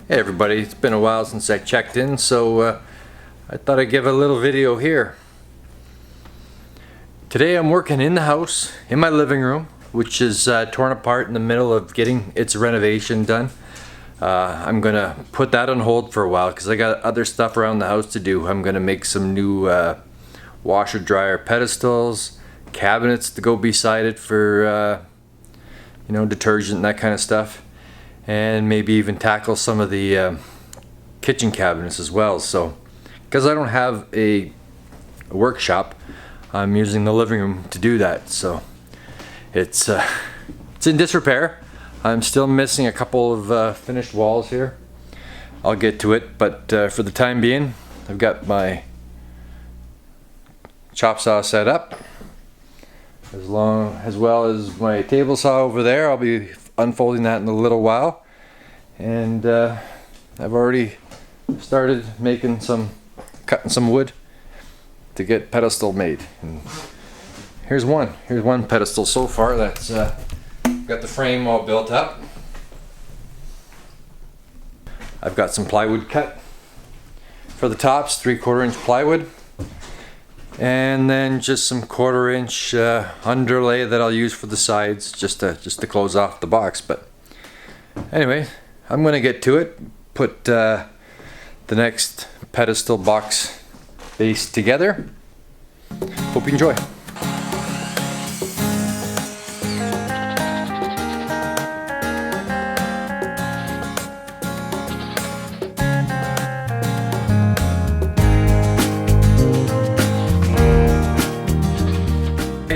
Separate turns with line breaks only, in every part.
Hey everybody, it's been a while since I checked in, so I thought I'd give a little video here. Today I'm working in the house, in my living room, which is torn apart in the middle of getting its renovation done. I'm gonna put that on hold for a while because I got other stuff around the house to do. I'm gonna make some new washer dryer pedestals, cabinets to go beside it for you know, detergent and that kind of stuff. And maybe even tackle some of the kitchen cabinets as well. So, because I don't have a workshop, I'm using the living room to do that. So, it's in disrepair. I'm still missing a couple of finished walls here. I'll get to it, but for the time being, I've got my chop saw set up, as well as my table saw over there. I'll be unfolding that in a little while, and I've already started cutting some wood to get pedestal made. And here's one pedestal so far that's got the frame all built up. I've got some plywood cut for the tops, 3/4 inch plywood, and then just some 1/4 inch underlay that I'll use for the sides, just to close off the box. But anyway, I'm gonna get to it, put the next pedestal box base together. Hope you enjoy.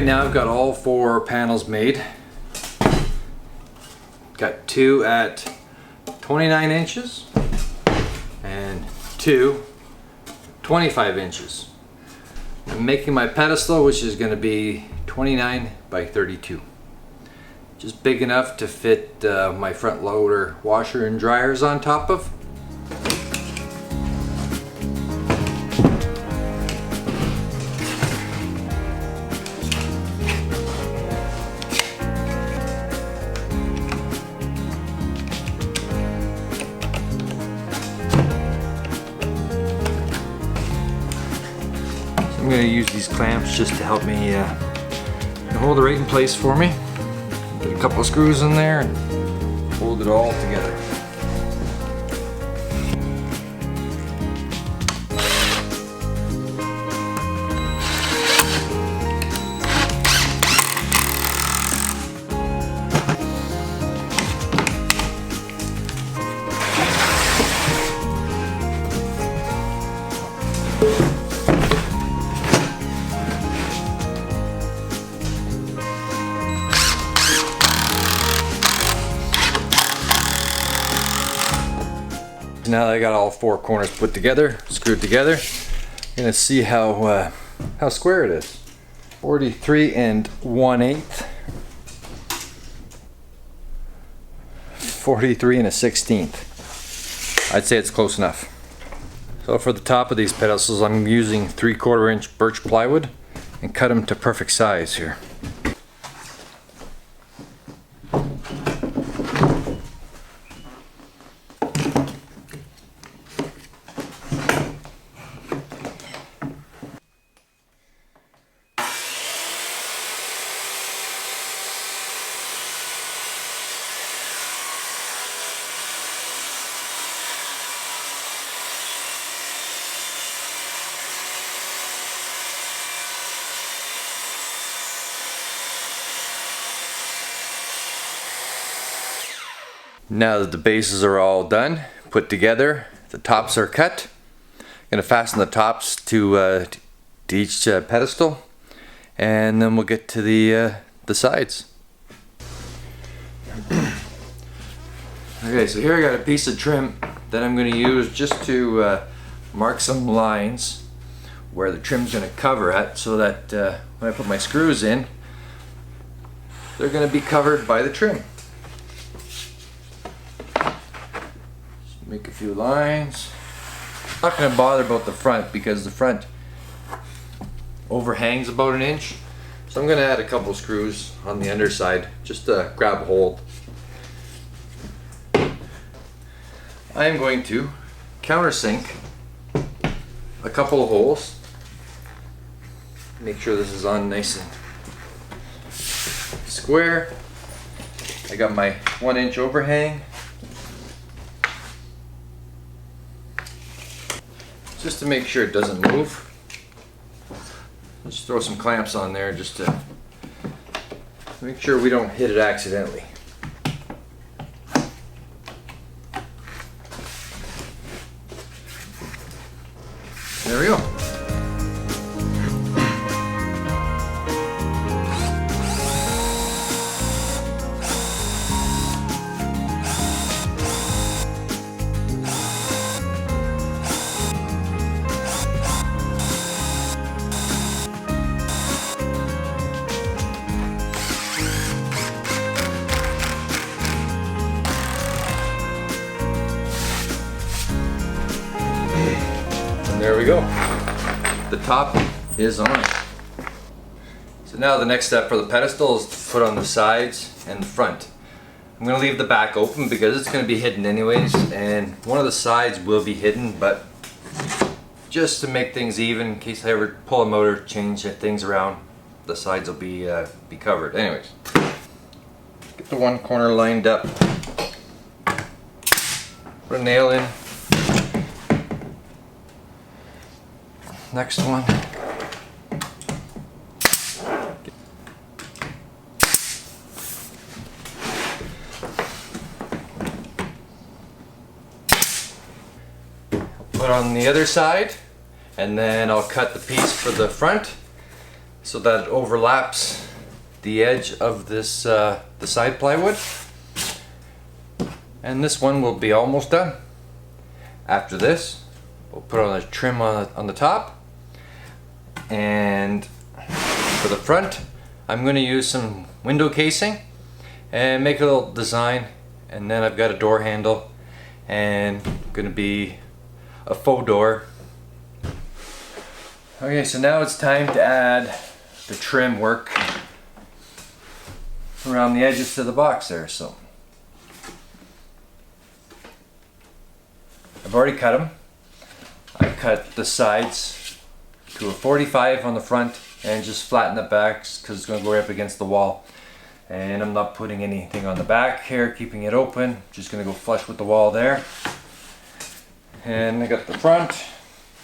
Now I've got all 4 panels made. Got 2 at 29 inches and 2 25 inches. I'm making my pedestal, which is going to be 29 by 32. Just big enough to fit my front loader washer and dryers on top of. I'm going to use these clamps just to help me hold it right in place for me. Get a couple of screws in there and hold it all together. Now that I got all 4 corners put together, screwed together, I'm gonna see how square it is. 43 1/8, 43 1/16. I'd say it's close enough. So for the top of these pedestals, I'm using 3/4 inch birch plywood and cut them to perfect size here. Now that the bases are all done, put together, the tops are cut, I'm going to fasten the tops to each pedestal, and then we'll get to the sides. Okay, so here I got a piece of trim that I'm going to use just to mark some lines where the trim's going to cover at, so that when I put my screws in, they're going to be covered by the trim. Make a few lines. I'm not going to bother about the front because the front overhangs about 1 inch. So I'm going to add a couple screws on the underside just to grab hold. I am going to countersink a couple of holes. Make sure this is on nice and square. I got my 1-inch overhang. Just to make sure it doesn't move. Just throw some clamps on there just to make sure we don't hit it accidentally. There we go. There we go. The top is on. So now the next step for the pedestal is to put on the sides and the front. I'm going to leave the back open because it's going to be hidden anyways, and one of the sides will be hidden, but just to make things even in case I ever pull them out or change things around, the sides will be covered. Anyways, get the one corner lined up. Put a nail in. Next one. Put on the other side, and then I'll cut the piece for the front so that it overlaps the edge of this the side plywood. And this one will be almost done. After this, we'll put on a trim on the top. And for the front, I'm going to use some window casing and make a little design, and then I've got a door handle and going to be a faux door. Okay, so now it's time to add the trim work around the edges to the box there. So I've already cut them. I cut the sides to a 45 on the front and just flatten the backs because it's going to go right up against the wall. And I'm not putting anything on the back here, keeping it open. Just going to go flush with the wall there. And I got the front,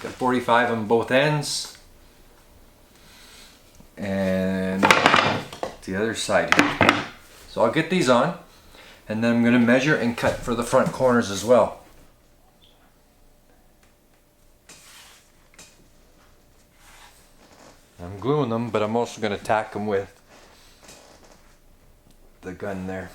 got 45 on both ends. And the other side here. So I'll get these on, and then I'm going to measure and cut for the front corners as well. I'm gluing them, but I'm also going to tack them with the gun there.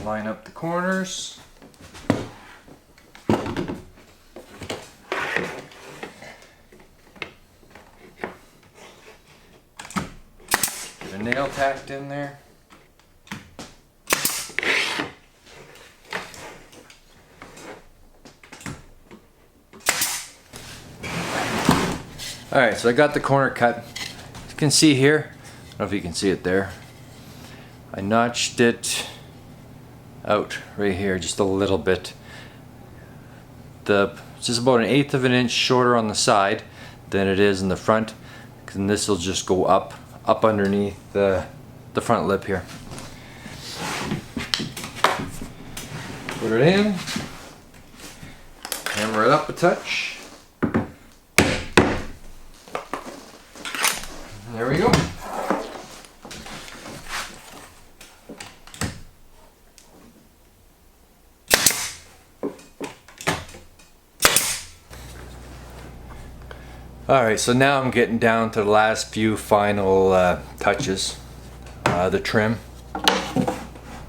Line up the corners. Get a nail tacked in there. Alright, so I got the corner cut. As you can see here, I don't know if you can see it there, I notched it out right here just a little bit. It's just about 1/8 of an inch shorter on the side than it is in the front, and this will just go up underneath the front lip here. Put it in, hammer it up a touch. There we go. Alright, so now I'm getting down to the last few final touches. The trim.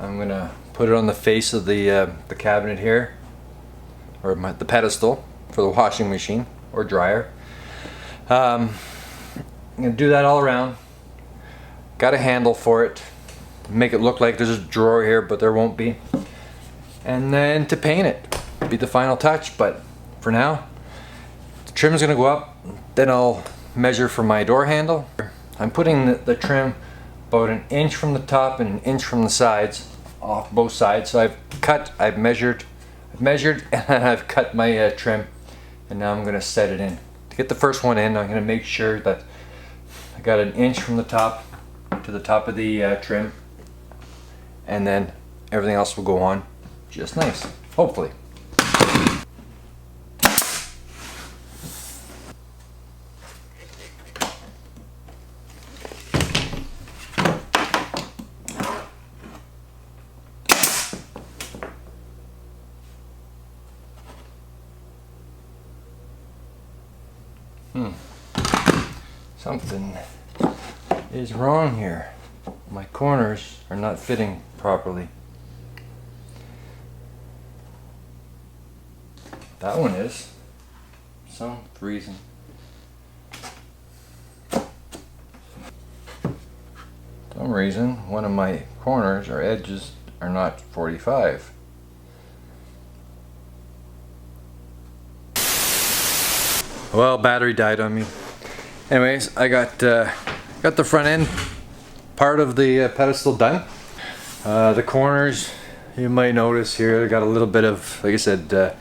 I'm going to put it on the face of the cabinet here, or the pedestal for the washing machine or dryer. I'm going to do that all around. Got a handle for it. Make it look like there's a drawer here, but there won't be. and then to paint it. Be the final touch, but for now, the trim is gonna go up, then I'll measure for my door handle. I'm putting the trim about 1 inch from the top and 1 inch from the sides, off both sides. So I've measured, and I've cut my trim, and now I'm gonna set it in. To get the first one in, I'm gonna make sure that I got 1 inch from the top to the top of the trim, and then everything else will go on just nice, hopefully. Something is wrong here. My corners are not fitting properly. That one is. Some reason. One of my corners or edges are not 45. Well, battery died on me. Anyways, I got the front end part of the pedestal done. The corners, you might notice here, I got a little bit of, like I said, got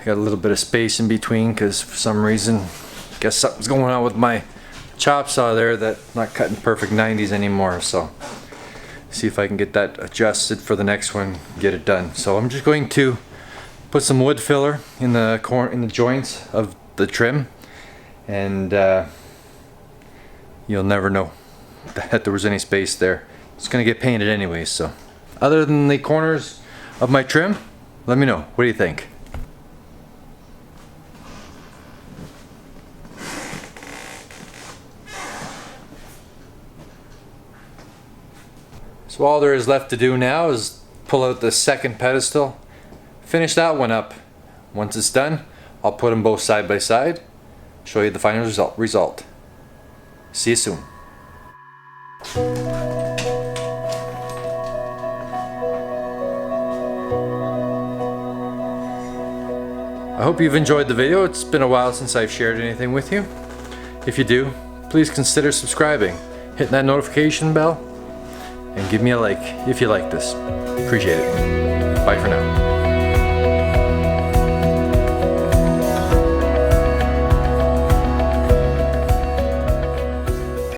a little bit of space in between because for some reason, I guess something's going on with my chop saw there that's not cutting perfect 90s anymore. So see if I can get that adjusted for the next one, get it done. So I'm just going to put some wood filler in the joints of the trim. And you'll never know that there was any space there. It's gonna get painted anyway, so. Other than the corners of my trim, let me know. What do you think? So all there is left to do now is pull out the second pedestal, finish that one up. Once it's done, I'll put them both side by side, show you the final result. See you soon. I hope you've enjoyed the video. It's been a while since I've shared anything with you. If you do, please consider subscribing, hitting that notification bell, and give me a like if you like this. Appreciate it. Bye for now.